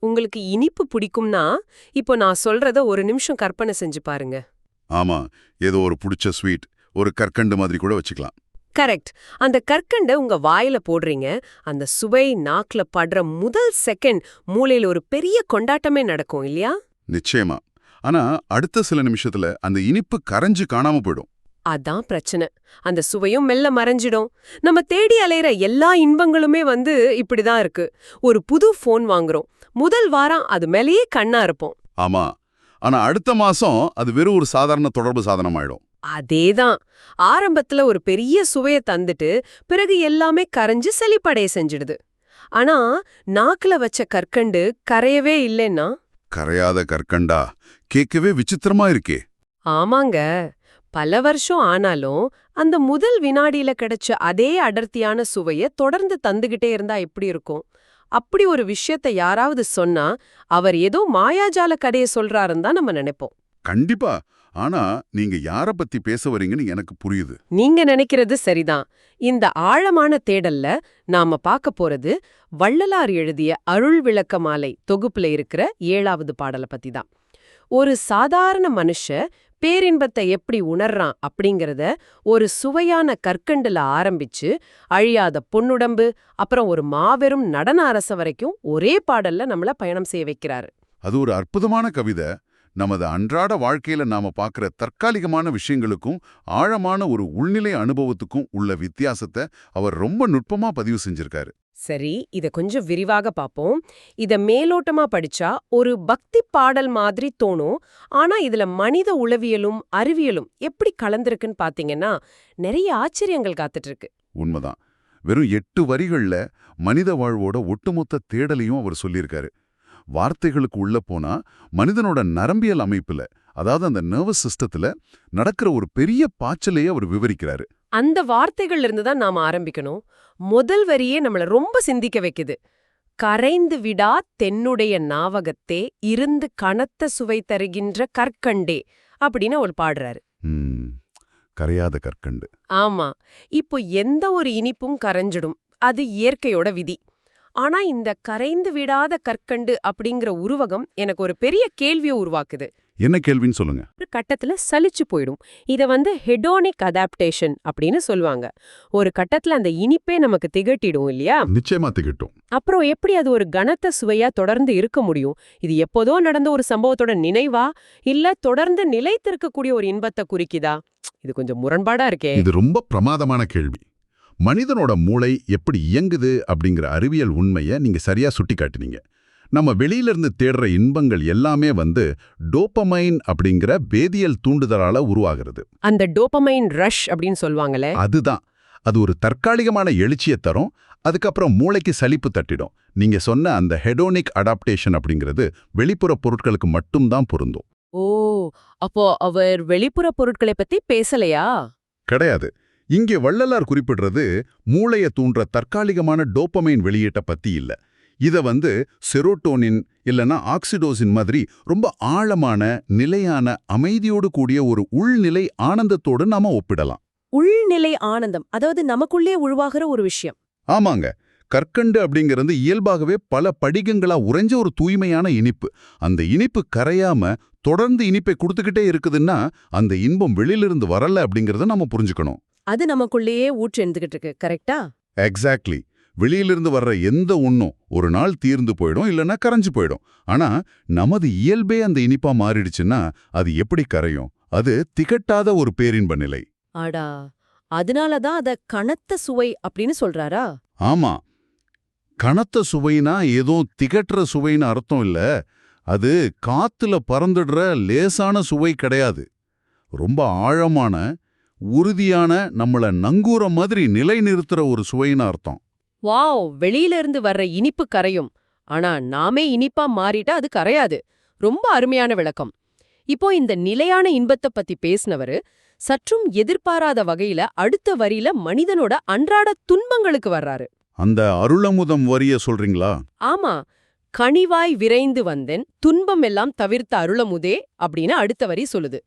உங்களுக்கு இனிப்பு பிடிக்கும்னா இப்போ நான் சொல்றத ஒரு நிமிஷம் கற்பனை செஞ்சு பாருங்க. ஆமா, ஏதோ ஒரு புடிச்ச ஸ்வீட், ஒரு கற்கண்டு மாதிரி கூட வச்சுக்கலாம். கரெக்ட். அந்த கற்கண்ட உங்க வாயில போடுறீங்க. அந்த சுவை நாக்குல படுற முதல் செகண்ட் மூளையில ஒரு பெரிய கொண்டாட்டமே நடக்கும் இல்லையா? நிச்சயமா. ஆனா அடுத்த சில நிமிஷத்துல அந்த இனிப்பு கரைஞ்சு காணாம போயிடும். அதான் பிரச்சனை. அந்த சுவையும் மெல்ல மறைஞ்சிடும். நம்ம தேடி அலையிற எல்லா இன்பங்களுமே இப்படிதான் இருக்கு. ஒரு புது போன் வாங்குறோம். முதல் வாரம் அது மேலேயே கண்ணா இருப்போம். ஆமா, ஆனா அடுத்த மாசம் அது வெறும் ஒரு சாதாரண தொடர்பு சாதனமாயிடும். அதேதான். ஆரம்பத்துல ஒரு பெரிய சுவைய தந்துட்டு பிறகு எல்லாமே கரைஞ்சு செழிப்படைய செஞ்சிடுது. ஆனா நாக்குல வச்ச கற்கண்டு கரையவே இல்லைன்னா? கரையாத கற்கண்டா, கேட்கவே விசித்திரமா இருக்கே. ஆமாங்க. பல வருஷம் ஆனாலும் அந்த முதல் வினாடியில கிடைச்ச அதே அடர்த்தியான சுவைய தொடர்ந்து தந்துகிட்டே இருந்தா எப்படி இருக்கும்? அப்படி ஒரு விஷயத்த யாராவது சொன்னா அவர் ஏதோ மாயாஜால கதைய சொல்றாருன்னு தான் நம்ம நினைப்போம். கண்டிப்பா. ஆனா நீங்க யார பத்தி பேச வரீங்கன்னு எனக்கு புரியுது. நீங்க நினைக்கிறது சரிதான். இந்த ஆழமான தேடல்ல நாம பார்க்க போறது வள்ளலார் எழுதிய அருள் விளக்க மாலை தொகுப்புல இருக்கிற 7வது பாடல பத்தி தான். ஒரு சாதாரண மனுஷ பேரின்பத்தை எப்படி உணர்றான் அப்படிங்கறத ஒரு சுவையான கற்கண்டுல ஆரம்பிச்சு அழியாத பொன்னுடம்பு அப்புறம் ஒரு மாபெரும் நடன அரச வரைக்கும் ஒரே பாடல்ல நம்மள பயணம் செய்ய வைக்கிறாரு. அது ஒரு அற்புதமான கவிதை. நமது அன்றாட வாழ்க்கையில நாம பார்க்கிற தற்காலிகமான விஷயங்களுக்கும் ஆழமான ஒரு உள்நிலை அனுபவத்துக்கும் உள்ள வித்தியாசத்தை அவர் ரொம்ப நுட்பமா பதிவு செஞ்சிருக்காரு. சரி, இத கொஞ்சம் விரிவாக பாப்போம். இத மேலோட்டமா படிச்சா ஒரு பக்தி பாடல் மாதிரி தோணும். ஆனா இதுல மனித உளவியலும் அறிவியலும் எப்படி கலந்திருக்குன்னு பாத்தீங்கன்னா நிறைய ஆச்சரியங்கள் காத்துட்டு இருக்கு. உண்மைதான். வெறும் 8 வரிகள்ல மனித வாழ்வோட ஒட்டுமொத்த தேடலையும் அவர் சொல்லியிருக்காரு. வார்த்தைகளுக்கு உள்ள போனா மனிதனோட நரம்பியல் அமைப்புல, அதாவது அந்த நர்வஸ் சிஸ்டத்துல நடக்கிற ஒரு பெரிய பாய்ச்சலையே அவர் விவரிக்கிறாரு. அந்த வார்த்தைகள்ல இருந்து தான் நாம ஆரம்பிக்கணும். முதல் வரியே நம்மள ரொம்ப சிந்திக்க வைக்குது. கரைந்து விடா தென்னுடைய நாவகத்தே இருந்து கனத்த சுவை தருகின்ற கற்கண்டே அப்படின்னு அவர் பாடுறாரு. கரையாத கற்கண்டு. ஆமா. இப்போ எந்த ஒரு இனிப்பும் கரைஞ்சிடும். அது இயற்கையோட விதி. ஆனா இந்த கரைந்து விடாத கற்கண்டு அப்படிங்கிற உருவகம் எனக்கு ஒரு பெரிய கேள்வியை உருவாக்குது. என்ன கேள்வின்னு சொல்லுங்க. ஒரு கட்டத்துல சலிச்சு போயிடும். இத ஹெடோனிக் அடாப்டேஷன் அப்படின்னு சொல்லுவாங்க. ஒரு கட்டத்துல அந்த இனிப்பே நமக்கு திகட்டிடும் இல்லையா? நிச்சயமா திகட்டும். அப்புறம் எப்படி அது ஒரு கனத்த சுவையா தொடர்ந்து இருக்க முடியும்? இது எப்போதோ நடந்த ஒரு சம்பவத்தோட நினைவா இல்ல தொடர்ந்து நிலைத்திருக்கக்கூடிய ஒரு இன்பத்தை குறிக்குதா? இது கொஞ்சம் முரண்பாடா இருக்கே. இது ரொம்ப பிரமாதமான கேள்வி. மனிதனோட மூளை எப்படி இயங்குது அப்படிங்கிற அறிவியல் உண்மையை நீங்க சரியா சுட்டி காட்டினீங்க. நம்ம வெளியிலிருந்து தேடுற இன்பங்கள் எல்லாமே டோபமைன் அப்படிங்கிற வேதியியல் தூண்டுதலால உருவாகிறது. அந்த டோபமைன் ரஷ் அப்படின்னு சொல்லுவாங்களே, அதுதான். அது ஒரு தற்காலிகமான எழுச்சியை தரும். அதுக்கப்புறம் மூளைக்கு சலிப்பு தட்டிடும். நீங்க சொன்ன அந்த ஹெடோனிக் அடாப்டேஷன் அப்படிங்கிறது வெளிப்புற பொருட்களுக்கு மட்டும்தான் பொருந்தும். ஓ, அப்போ அவர் வெளிப்புற பொருட்களை பத்தி பேசலையா? கிடையாது. இங்கே வள்ளலார் குறிப்பிடுறது மூளையை தூண்டுற தற்காலிகமான டோபமைன் வெளியீட்டை பத்தி இல்ல. இத செரோட்டோனின் இல்லனா ஆக்சிடோசின் மாதிரி ரொம்ப ஆழமான நிலையான அமைதியோடு கூடிய ஒரு உள்நிலை ஆனந்தத்தோடு நாம ஒப்பிடலாம். உள்நிலை ஆனந்தம், அதாவது நமக்குள்ளே உருவாகிற ஒரு விஷயம். ஆமாங்க. கற்கண்டு அப்படிங்கிறது இயல்பாகவே பல படிகங்களா உறைஞ்ச ஒரு தூய்மையான இனிப்பு. அந்த இனிப்பு கரையாம தொடர்ந்து இனிப்பை கொடுத்துக்கிட்டே இருக்குதுன்னா அந்த இன்பம் வெளியிலிருந்து வரல அப்படிங்கறத நாம புரிஞ்சுக்கணும். அது நமக்குள்ளேயே ஊற்று எழுந்துகிட்டு இருக்கு. கரெக்டா? எக்ஸாக்ட்லி. வெளியிலிருந்து வர்ற எந்த ஒண்ணும் ஒரு நாள் தீர்ந்து போயிடும், இல்லைன்னா கரைஞ்சு போயிடும். ஆனா நமது இயல்பே அந்த இனிப்பா மாறிடுச்சுன்னா அது எப்படி கரையும்? அது திகட்டாத ஒரு பேரின்ப நிலை. ஆடா, அதனாலதான் அத கனத்த சுவை அப்படின்னு சொல்றாரா? ஆமா. கனத்த சுவைனா ஏதோ திகட்டுற சுவைன்னு அர்த்தம் இல்ல. அது காத்துல பறந்துடுற லேசான சுவை கிடையாது. ரொம்ப ஆழமான, உறுதியான, நம்மள நங்கூர மாதிரி நிலை நிறுத்துற ஒரு சுவைன்னு அர்த்தம். வாவ், வெளியில இருந்து வர்ற இனிப்பு கரையும், ஆனா நாமே இனிப்பா மாறிட்டா அது கரையாது. ரொம்ப அருமையான விளக்கம். இப்போ இந்த நிலையான இன்பத்தை பத்தி பேசினவரு சற்றும் எதிர்பாராத வகையில அடுத்த வரியில மனிதனோட அன்றாட துன்பங்களுக்கு வர்றாரு. அந்த அருளமுதம் வரிய சொல்றீங்களா? ஆமா. கனிவாய் விரைந்து வந்தேன் துன்பம் எல்லாம் தவிர்த்த அருளமுதே அப்படின்னு அடுத்த வரி சொல்லுது.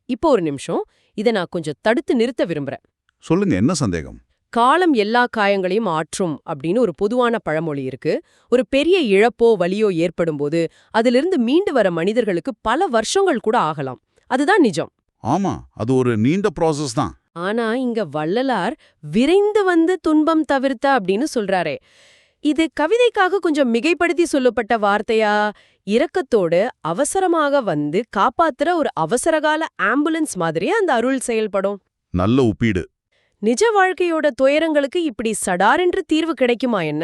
இப்போ ஒரு நிமிஷம், இதை நான் கொஞ்சம் தடுத்து நிறுத்த விரும்புறேன். சொல்லுங்க, என்ன சந்தேகம்? காலம் எல்லா காயங்களையும் ஆற்றும் அப்படின்னு ஒரு பொதுவான பழமொழி இருக்கு. ஒரு பெரிய இழப்போ வலியோ ஏற்படும்போது அதிலிருந்து மீண்டு வர மனிதர்களுக்கு பல வருஷங்கள் கூட ஆகலாம். அதுதான் நிஜம். ஆமா, அது ஒரு நீண்ட ப்ராசஸ் தான். ஆனா இங்க வள்ளலார் விரைந்து வந்து துன்பம் தவிர்த்த அப்படின்னு சொல்றாரே, இது கவிதைக்காக கொஞ்சம் மிகைப்படுத்தி சொல்லப்பட்ட வார்த்தையா? இரக்கத்தோடு அவசரமாக வந்து காப்பாத்துற ஒரு அவசரகால ஆம்புலன்ஸ் மாதிரியே அந்த அருள் செயல்படும். நல்ல ஒப்பீடு. நிஜ வாழ்க்கையோட துயரங்களுக்கு இப்படி சடாரென்று தீர்வு கிடைக்குமா என்ன?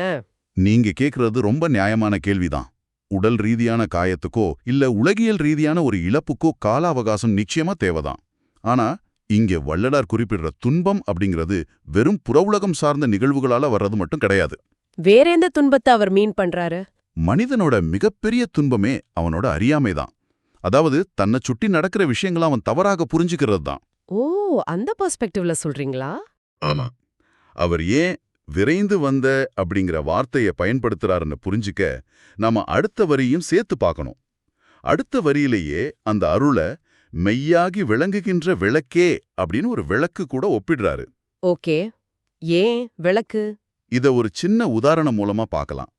நீங்க கேக்குறது ரொம்ப நியாயமான கேள்விதான். உடல் ரீதியான காயத்துக்கோ இல்ல உலகியல் ரீதியான ஒரு இழப்புக்கோ கால அவகாசம் நிச்சயமா தேவைதான். ஆனா இங்கே வள்ளலார் குறிப்பிடுற துன்பம் அப்படிங்கிறது வெறும் புறவுலகம் சார்ந்த நிகழ்வுகளால வர்றது மட்டும் கிடையாது. வேற எந்த துன்பத்தை அவர் மீன் பண்றாரு? மனிதனோட மிகப்பெரிய துன்பமே அவனோட அறியாமைதான். அதாவது தன்னை சுட்டி நடக்கிற விஷயங்களை அவன் தவறாக புரிஞ்சுக்கிறது தான். ஓ, அந்த பெர்ஸ்பெக்டிவ்ல சொல்றீங்களா? ஆமா. அவர் ஏன் விரைந்து வந்த அப்படிங்கிற வார்த்தையை பயன்படுத்துறாருன்னு புரிஞ்சுக்க நாம அடுத்த வரியும் சேர்த்து பார்க்கணும். அடுத்த வரியிலேயே அந்த அருளை மெய்யாகி விளங்குகின்ற விளக்கே அப்படின்னு ஒரு விளக்கு கூட ஒப்பிடுறாரு. ஓகே, ஏன் விளக்கு? இத ஒரு சின்ன உதாரணம் மூலமா பார்க்கலாம்.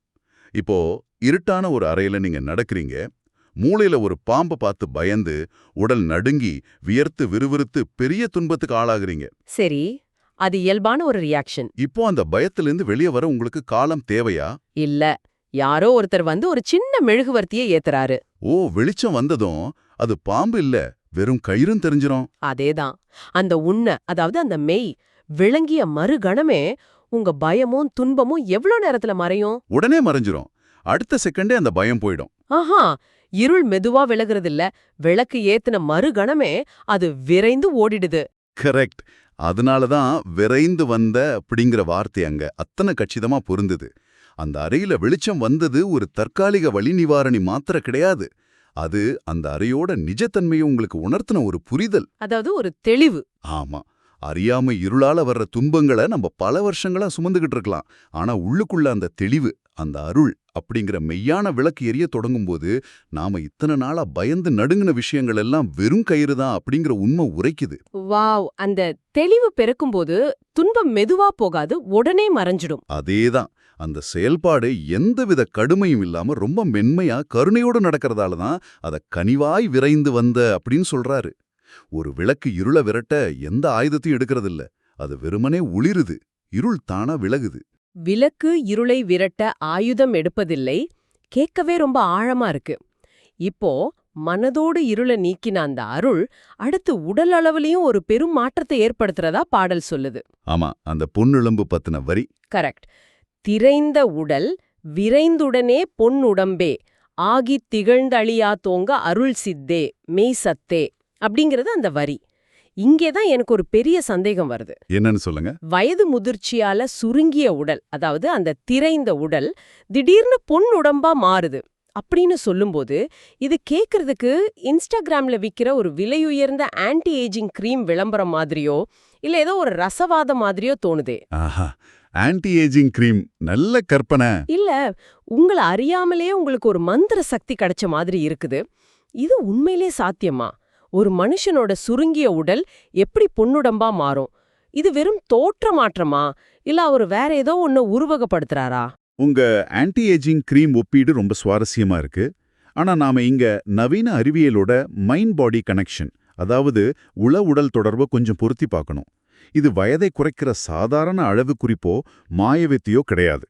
இப்போ இருட்டான ஒரு அறையில நீங்க நடக்கிறீங்க. மூளையில ஒரு பாம்பை பார்த்து பயந்து உடல் நடுங்கி வியர்த்து விறுவிறுத்து பெரிய துன்பத்துக்கு ஆளாகிறீங்க. சரி, அது இயல்பான ஒரு ரியாக்ஷன். இப்போ அந்த பயத்திலிருந்து வெளியே வர உங்களுக்கு காலம் தேவையா? இல்ல, யாரோ ஒருத்தர் வந்து ஒரு சின்ன மெழுகுவர்த்தியை ஏத்துறாரு. ஓ, வெளிச்சம் வந்ததும் அது பாம்பு இல்ல, வெறும் கயிறும் தெரிஞ்சிரும். அதேதான். அந்த உண்மை, அதாவது அந்த மெய் விளங்கிய மறுகணமே உங்க பயமும் துன்பமும் எவ்வளவு நேரத்துல மறையும்? உடனே மறைஞ்சிரும். அடுத்த செகண்டே அந்த பயம் போயிடும். ஆஹா, இருள் மெதுவா விலகுறதில்ல, விளக்கு ஏத்துன மறுகணமே அது விரைந்து ஓடிடுது. கரெக்ட். அதனாலதான் விரைந்து வந்த அப்படிங்கிற வார்த்தை அங்க அத்தனை கச்சிதமா பொருந்தது. அந்த அறையில வெளிச்சம் வந்தது ஒரு தற்காலிக வலி நிவாரணி மாத்திர கிடையாது. அது அந்த அறையோட நிஜத்தன்மையை உங்களுக்கு உணர்த்தின ஒரு புரிதல். அதாவது ஒரு தெளிவு. ஆமா, அறியாம இருளால வர்ற துன்பங்களை நம்ம பல வருஷங்களா சுமந்துகிட்டு இருக்கலாம். ஆனா உள்ளுக்குள்ள அந்த தெளிவு, அந்த அருள் அப்படிங்கிற மெய்யான விளக்கு எரிய தொடங்கும்போது நாம இத்தனை நாளா பயந்து நடுங்கின விஷயங்கள் எல்லாம் வெறும் கயிறு தான் அப்படிங்கிற உண்மை உரைக்குது. வாவ், அந்த தெளிவு பெருக்கும்போது துன்பம் மெதுவா போகாது, உடனே மறைஞ்சிடும். அதேதான். அந்த செயல்பாடு எந்தவித கடுமையும் இல்லாம ரொம்ப மென்மையா கருணையோடு நடக்கிறதால தான் அத கனிவாய் விரைந்து வந்த அப்படின்னு சொல்றாரு. ஒரு விளக்கு இருள விரட்ட எந்த ஆயுதத்தையும் எடுக்கிறதில்ல. அது வெறுமனே ஒளிருது, இருள் தானா விலகுது. விளக்கு இருளை விரட்ட ஆயுதம் எடுப்பதில்லை. கேட்கவே ரொம்ப ஆழமா இருக்கு. இப்போ மனதோடு இருளை நீக்கின அந்த அருள் அடுத்து உடல் அளவுலயும் ஒரு பெரும் மாற்றத்தை ஏற்படுத்துறதா பாடல் சொல்லுது. ஆமா, அந்த பொன்னுளம்பு பத்தின வரி. கரெக்ட். திரைந்த உடல் விரைந்துடனே பொன்னுடம்பே ஆகித் திகழ்ந்தழியா தோங்க அருள் சித்தே மெய் சத்தே அப்படிங்கிறது அந்த வரி. இங்கேதான் எனக்கு ஒரு பெரிய சந்தேகம் வருது. என்னன்னு சொல்லுங்க. வயது முதிர்ச்சியால சுருங்கிய உடல், அதாவது அந்த திரைந்த உடல் திடீர்னு பொன் உடம்பா மாறுது அப்படின்னு சொல்லும்போது இது கேட்கறதுக்கு இன்ஸ்டாகிராம்ல விக்கிற ஒரு விலையுயர்ந்த ஆன்டி ஏஜிங் கிரீம் விளம்பரம் மாதிரியோ இல்ல ஏதோ ஒரு ரசவாதம் மாதிரியோ தோணுதே. ஆஹா, ஆன்டி ஏஜிங் கிரீம், நல்ல கற்பனை. இல்ல, உங்களை அறியாமலே உங்களுக்கு ஒரு மந்திர சக்தி கிடைச்ச மாதிரி இருக்குது. இது உண்மையிலே சாத்தியமா? ஒரு மனுஷனோட சுருங்கிய உடல் எப்படி பொன்னுடம்பா மாறும்? இது வெறும் தோற்ற மாற்றமா இல்ல அவர் வேற ஏதோ ஒன்னு உருவகப்படுத்துறாரா? உங்க ஆன்டி ஏஜிங் கிரீம் ஒப்பீடு ரொம்ப சுவாரஸ்யமா இருக்கு. ஆனா நாம இங்க நவீன அறிவியலோட மைண்ட் பாடி கனெக்ஷன், அதாவது உடல் தொடர்பை கொஞ்சம் பொருத்தி பார்க்கணும். இது வயதை குறைக்கிற சாதாரண அளவு குறிப்போ மாயவித்தியோ கிடையாது.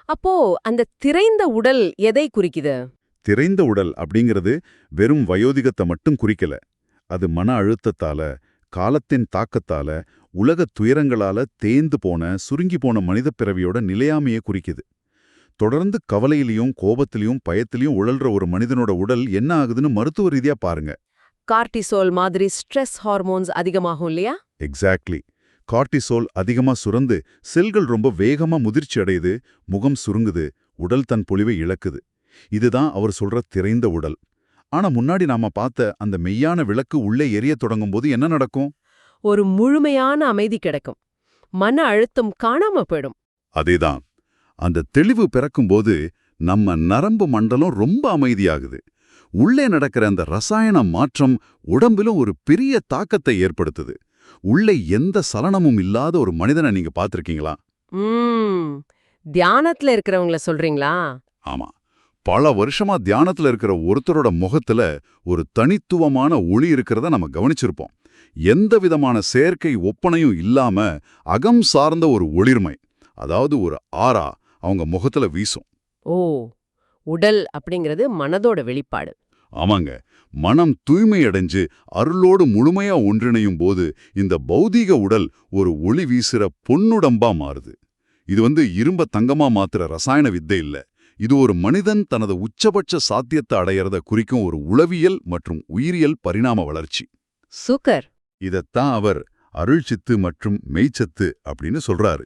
அப்போ அந்த திரைந்த உடல் எதை குறிக்குது? திரைந்த உடல் அப்படிங்கிறது வெறும் வயோதிகத்தை மட்டும் குறிக்கல. அது மன அழுத்தத்தால, காலத்தின் தாக்கத்தால, உலகத் துயரங்களால தேய்ந்து போன சுருங்கி போன மனித பிறவியோட நிலையாமையை குறிக்குது. தொடர்ந்து கவலையிலையும் கோபத்திலையும் பயத்திலையும் உழல்ற ஒரு மனிதனோட உடல் என்ன ஆகுதுன்னு மருத்துவ ரீதியா பாருங்க. கார்டிசோல் மாதிரி ஸ்ட்ரெஸ் ஹார்மோன்ஸ் அதிகமாகும் இல்லையா? எக்ஸாக்ட்லி. கார்டிசோல் அதிகமா சுரந்து செல்கள் ரொம்ப வேகமா முதிர்ச்சி அடையுது, முகம் சுருங்குது, உடல் தன் பொலிவை இழக்குது. இதுதான் அவர் சொல்ற திரைந்த உடல். ஆனா முன்னாடி நாம பார்த்த அந்த மெய்யான விளக்கு உள்ளே எரிய தொடங்கும் போது என்ன நடக்கும்? ஒரு முழுமையான அமைதி கிடைக்கும். மன அழுத்தம் காணாம போயிடும். அதேதான். அந்த தெளிவு பிறக்கும்போது நம்ம நரம்பு மண்டலம் ரொம்ப அமைதியாகுது. உள்ளே நடக்கிற அந்த ரசாயன மாற்றம் உடம்பிலும் ஒரு பெரிய தாக்கத்தை ஏற்படுத்துது. உள்ளே எந்த சலனமும் இல்லாத ஒரு மனிதனை நீங்க பார்த்திருக்கீங்களா? தியானத்துல இருக்கிறவங்கள சொல்றீங்களா? ஆமா. பல வருஷமா தியானத்துல இருக்கிற ஒருத்தரோட முகத்துல ஒரு தனித்துவமான ஒளி இருக்கிறத நம்ம கவனிச்சிருப்போம். எந்த விதமான செயற்கை ஒப்பனையும் இல்லாம அகம் சார்ந்த ஒரு ஒளிர்மை, அதாவது ஒரு ஆரா அவங்க முகத்துல வீசும். ஓ, உடல் அப்படிங்கிறது மனதோட வெளிப்பாடு. ஆமாங்க. மனம் தூய்மையடைஞ்சு அருளோடு முழுமையா ஒன்றிணையும் போது இந்த பௌதீக உடல் ஒரு ஒளி வீசுற பொன்னுடம்பா மாறுது. இது இரும்ப தங்கமா மாத்துற ரசாயன வித்தை இல்ல. இது ஒரு மனிதன் தனது உச்சபட்ச சாத்தியத்தை அடையறத குறிக்கும் ஒரு உளவியல் மற்றும் உயிரியல் பரிணாம வளர்ச்சி. சூக்கர். இதத்தான் அவர் அருள்சித்து மற்றும் மெய்ச்சத்து அப்படின்னு சொல்றாரு.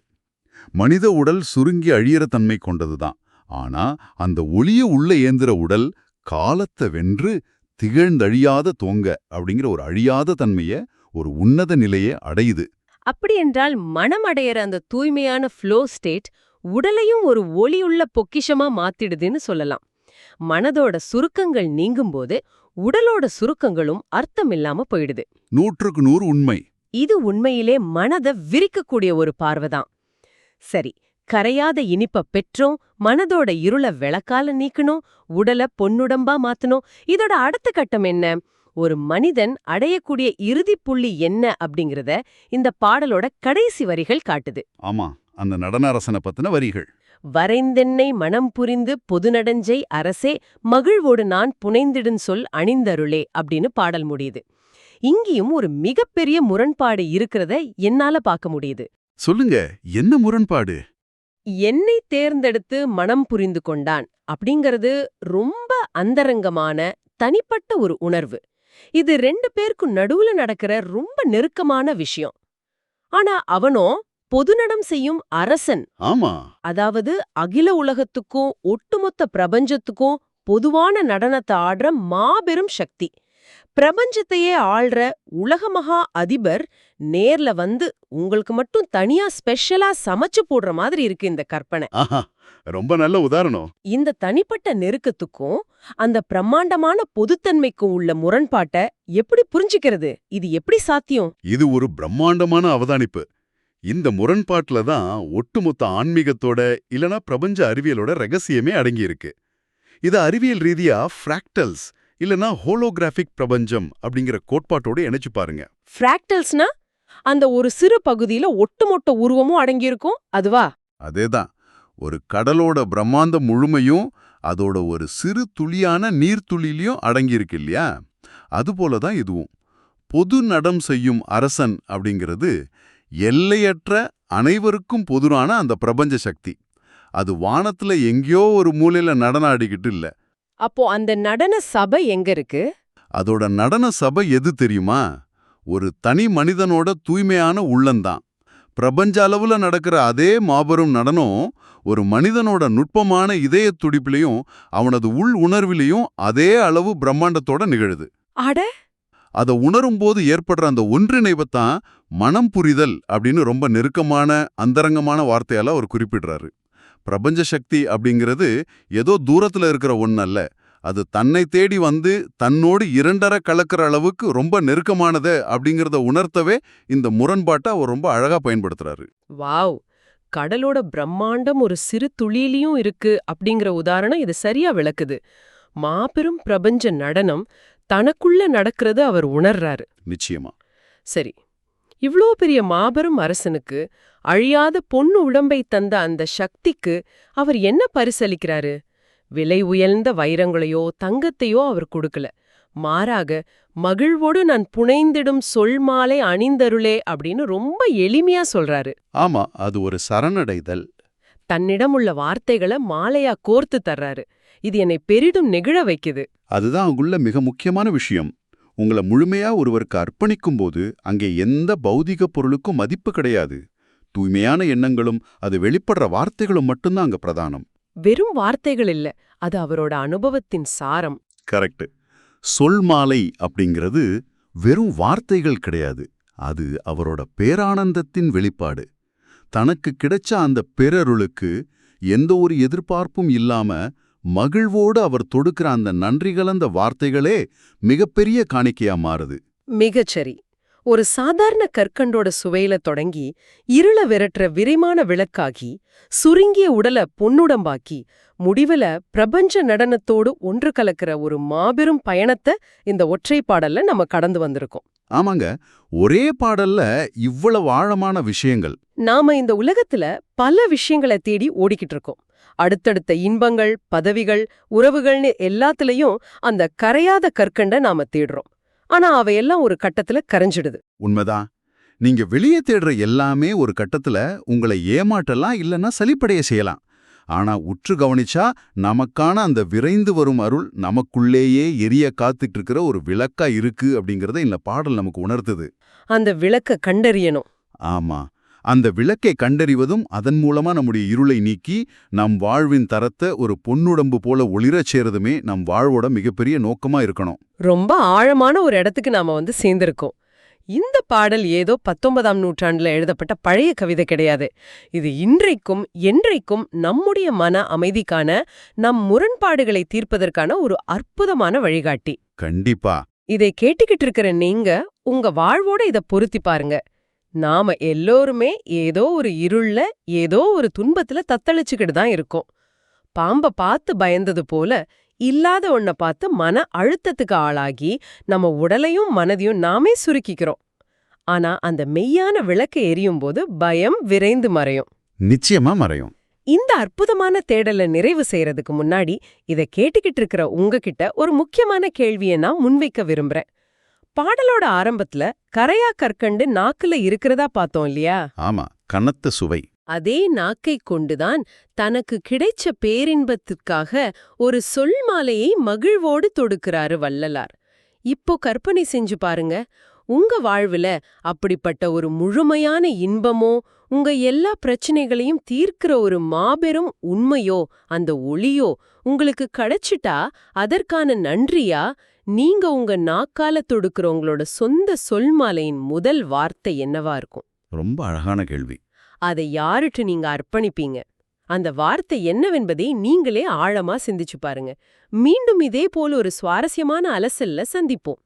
மனித உடல் சுருங்கி அழியற தன்மை கொண்டதுதான். ஆனா அந்த ஒளிய உள்ள ஏந்திர உடல் காலத்தை வென்று திகழ்ந்தழியாத தோங்க அப்படிங்கிற ஒரு அழியாத தன்மைய, ஒரு உன்னத நிலையை அடையுது. அப்படி என்றால் மனம் அடையற அந்த தூய்மையான ஃப்ளோ ஸ்டேட் உடலையும் ஒரு ஒளியுள்ள பொக்கிஷமா மாத்திடுதுன்னு சொல்லலாம். மனதோட சுருக்கங்கள் நீங்கும்போது உடலோட சுருக்கங்களும் அர்த்தம் இல்லாம போயிடுது. 100க்கு 100 உண்மை. இது உண்மையிலே மனதை விரிக்கக்கூடிய ஒரு பார்வைதான். சரி, கரையாத இனிப்ப பெற்றோம், மனதோட இருள விளக்கால நீக்கணும், உடலை பொன்னுடம்பா மாத்தணும். இதோட அடுத்த கட்டம் என்ன? ஒரு மனிதன் அடையக்கூடிய இறுதி புள்ளி என்ன அப்படிங்கறத இந்த பாடலோட கடைசி வரிகள் காட்டுது. ஆமா, அந்த நடன அரசனை பத்தின வரிகள். வரைந்தென்னை மனம் புரிந்து பொதுநடஞ்சை அரசே மகிழ்வோடு நான் புனைந்திடுன் சொல் அணிந்தருளே அப்படின்னு பாடல் முடியுது. இங்கேயும் ஒரு மிகப்பெரிய முரண்பாடு இருக்கிறத என்னால பார்க்க முடியுது. சொல்லுங்க, என்ன முரண்பாடு? என்னை தேர்ந்தெடுத்து மனம் புரிந்து கொண்டான் அப்படிங்கிறது ரொம்ப அந்தரங்கமான தனிப்பட்ட ஒரு உணர்வு. இது 2 பேருக்கும் நடுவுல நடக்கிற ரொம்ப நெருக்கமான விஷயம். ஆனா அவனோ பொதுநடம் செய்யும் அரசன். ஆமா, அதாவது அகில உலகத்துக்கும் ஒட்டுமொத்த பிரபஞ்சத்துக்கும் பொதுவான நடனத்தை ஆடுற மாபெரும் சக்தி. பிரபஞ்சத்தையே ஆள்ற உலக மகா அதிபர் நேர்ல வந்து உங்களுக்கு மட்டும் தனியா ஸ்பெஷலா சமைச்சு போடுற மாதிரி இருக்கு இந்த கற்பனை. ஆஹா, ரொம்ப நல்ல உதாரணம். இந்த தனிப்பட்ட நெருக்கத்துக்கும் அந்த பிரம்மாண்டமான பொதுத்தன்மைக்கும் உள்ள முரண்பாட்டை எப்படி புரிஞ்சுக்கிறது? இது எப்படி சாத்தியம்? இது ஒரு பிரம்மாண்டமான அவதானிப்பு. இந்த முரண்பாட்டுல தான் ஒட்டுமொத்த ஆன்மீகத்தோட இல்லனா பிரபஞ்ச அறிவியலோட ரகசியமே அடங்கியிருக்கு. இது அறிவியல் ரீதியா ஃப்ராக்டல்ஸ் இல்லனா ஹோலோகிராஃபிக் பிரபஞ்சம் அப்படிங்கிற கோட்பாட்டோட இணைச்சு பாருங்க. ஃப்ராக்டல்ஸ்னா அந்த ஒரு சிறு பகுதியில ஒட்டுமொத்த உருவமும் அடங்கியிருக்கும், அதுவா? அதேதான். ஒரு கடலோட பிரம்மாண்டம் முழுமையும் அதோட ஒரு சிறு துளியான நீர்த்துளிலையும் அடங்கியிருக்கு இல்லையா? அதுபோல தான் இதுவும். பொது நடம் செய்யும் அரசன் அப்படிங்கிறது எல்லையற்ற அனைவருக்கும் பொதுவான அந்த பிரபஞ்ச சக்தி. அது வானத்துல எங்கேயோ ஒரு மூலையில நடனம் ஆடிக்கிட்டு இல்ல. அப்போ அந்த நடன சபை எங்க இருக்கு? அதோட நடன சபை எது தெரியுமா? ஒரு தனி மனிதனோட தூய்மையான உள்ளந்தான். பிரபஞ்ச அளவுல நடக்கிற அதே மாபெரும் நடனம் ஒரு மனிதனோட நுட்பமான இதய துடிப்பிலையும் அவனது உள் உணர்விலையும் அதே அளவு பிரம்மாண்டத்தோட நிகழுது. அட, அதை உணரும்போது ஏற்படுற அந்த ஒன்றிணைவைத்தான் மனம் புரிதல் அப்படின்னு ரொம்ப நெருக்கமான அந்தரங்கமான வார்த்தையால அவர் குறிப்பிடுறாரு. பிரபஞ்ச சக்தி அப்படிங்கிறது ஏதோ தூரத்துல இருக்கிற ஒன்னல்ல. அது தன்னை தேடி வந்து தன்னோடு இரண்டரை கலக்கிற அளவுக்கு ரொம்ப நெருக்கமானது அப்படிங்கிறத உணர்த்தவே இந்த முரண்பாட்டை அவர் ரொம்ப அழகா பயன்படுத்துறாரு. வாவ்! கடலோட பிரம்மாண்டம் ஒரு சிறு துளியிலையும் இருக்கு அப்படிங்கிற உதாரணம் இது சரியா விளக்குது. மாபெரும் பிரபஞ்ச நடனம் தனக்குள்ள நடக்கிறது அவர் உணர்றாரு. நிச்சயமா. சரி, இவ்ளோ பெரிய மாபெரும் அரசனுக்கு அழியாத பொன்னு உடம்பை தந்த அந்த சக்திக்கு அவர் என்ன பரிசளிக்கிறாரு? விலை உயர்ந்த வைரங்களையோ தங்கத்தையோ அவர் கொடுக்கல. மாறாக மகிழ்வோடு நான் புனைந்திடும் சொல் மாலை அணிந்தருளே அப்படின்னு ரொம்ப எளிமையா சொல்றாரு. ஆமா, அது ஒரு சரணடைதல். தன்னிடம் உள்ள வார்த்தைகளை மாலையா கோர்த்து தர்றாரு. இது என்னை பெரிதும் நெகிழ வைக்குது. அதுதான் அங்குள்ள மிக முக்கியமான விஷயம். உங்களை முழுமையா ஒருவருக்கு அர்ப்பணிக்கும் போது அங்கே எந்த பௌதிக பொருளுக்கும் மதிப்பு கிடையாது. தூய்மையான எண்ணங்களும் அது வெளிப்படுற வார்த்தைகளும் மட்டும்தான் அங்க பிரதானம். வெறும் வார்த்தைகள் இல்ல, அது அவரோட அனுபவத்தின் சாரம். கரெக்ட். சொல் மாலை அப்படிங்கிறது வெறும் வார்த்தைகள் கிடையாது. அது அவரோட பேரானந்தத்தின் வெளிப்பாடு. தனக்கு கிடைச்ச அந்த பேரருளுக்கு எந்த ஒரு எதிர்பார்ப்பும் இல்லாம மகிழ்வோடு அவர் தொடுக்கிற அந்த நன்றி கலந்த வார்த்தைகளே மிகப்பெரிய காணிக்கையா மாறுது. மிகச்சரி. ஒரு சாதாரண கற்கண்டோட சுவையில தொடங்கி இருள விரட்டுற விரைமான விளக்காகி சுருங்கிய உடல பொன்னுடம்பாக்கி முடிவுல பிரபஞ்ச நடனத்தோடு ஒன்று கலக்கிற ஒரு மாபெரும் பயணத்தை இந்த ஒற்றை பாடல்ல நம்ம கடந்து வந்திருக்கோம். ஆமாங்க, ஒரே பாடல்ல இவ்வளவு ஆழமான விஷயங்கள். நாம இந்த உலகத்துல பல விஷயங்களை தேடி ஓடிக்கிட்டு இருக்கோம். அடுத்தடுத்த இன்பங்கள், பதவிகள், உறவுகள்னு எல்லாத்துலயும் அந்த கரையாத கற்கண்ட நாம தேடுறோம். ஆனா அவையெல்லாம் ஒரு கட்டத்துல கரைஞ்சிடுது. உண்மைதான். நீங்க வெளியே தேடுற எல்லாமே ஒரு கட்டத்துல உங்களை ஏமாற்றலாம், இல்லைன்னா சலிப்படைய செய்யலாம். ஆனா உற்று கவனிச்சா நமக்கான அந்த விரைந்து வரும் அருள் நமக்குள்ளேயே எரிய காத்துட்டு இருக்கிற ஒரு விளக்கா இருக்கு அப்படிங்கறத இந்த பாடல் நமக்கு உணர்த்துது. அந்த விளக்க கண்டறியணும். ஆமா, அந்த விளக்கை கண்டறிவதும் அதன் மூலமா நம்முடைய இருளை நீக்கி நம் வாழ்வின் தரத்தை ஒரு பொன்னுடம்பு போல ஒளிரச் சேருதுமே நம் வாழ்வோட மிகப்பெரிய நோக்கமா இருக்கணும். ரொம்ப ஆழமான ஒரு இடத்துக்கு நாம சேர்ந்திருக்கோம். இந்த பாடல் ஏதோ 19ஆம் நூற்றாண்டுல எழுதப்பட்ட பழைய கவிதை கிடையாது. இது இன்றைக்கும் என்றைக்கும் நம்முடைய மன அமைதிக்கான, நம் முரண்பாடுகளை தீர்ப்பதற்கான ஒரு அற்புதமான வழிகாட்டி. கண்டிப்பா. இதை கேட்டுக்கிட்டு இருக்கிற நீங்க உங்க வாழ்வோட இத பொருத்தி பாருங்க. நாம எல்லோருமே ஏதோ ஒரு இருள்ல, ஏதோ ஒரு துன்பத்துல தத்தளிச்சுக்கிட்டு தான் இருக்கோம். பாம்ப பார்த்து பயந்தது போல இல்லாத ஒன்ன பார்த்து மன அழுத்தத்துக்கு ஆளாகி நம்ம உடலையும் மனதையும் நாமே சுருக்கிக்கிறோம். ஆனா அந்த மெய்யான விளக்கு எரியும் போது பயம் விரைந்து மறையும். நிச்சயமா மறையும். இந்த அற்புதமான தேடலை நிறைவு செய்யறதுக்கு முன்னாடி இதை கேட்டுக்கிட்டு இருக்கிற உங்ககிட்ட ஒரு முக்கியமான கேள்வியை நான் முன்வைக்க விரும்புறேன். பாடலோட ஆரம்பத்துல கரையா கற்கண்டு நாக்குல இருக்கிறதா பார்த்தோம் இல்லையா? ஆமா, கனத்த சுவை. அதே நாக்கை கொண்டுதான் தனக்கு கிடைச்ச பேரின்பத்துக்காக ஒரு சொல் மாலையை மகிழ்வோடு தொடுக்கிறாரு வள்ளலார். இப்போ கற்பனை செஞ்சு பாருங்க, உங்க வாழ்வுல அப்படிப்பட்ட ஒரு முழுமையான இன்பமோ, உங்க எல்லா பிரச்சனைகளையும் தீர்க்கிற ஒரு மாபெரும் உண்மையோ, அந்த ஒளியோ உங்களுக்கு கிடைச்சிட்டா அதற்கான நன்றியா நீங்க உங்க நாக்கால தொடுக்கிற உங்களோட சொந்த சொல்மாலையின் முதல் வார்த்தை என்னவா இருக்கும்? ரொம்ப அழகான கேள்வி. அதை யாருட்டு நீங்க அர்ப்பணிப்பீங்க? அந்த வார்த்தை என்னவென்பதை நீங்களே ஆழமா சிந்திச்சு பாருங்க. மீண்டும் இதே போல ஒரு சுவாரஸ்யமான அலசல்ல சந்திப்போம்.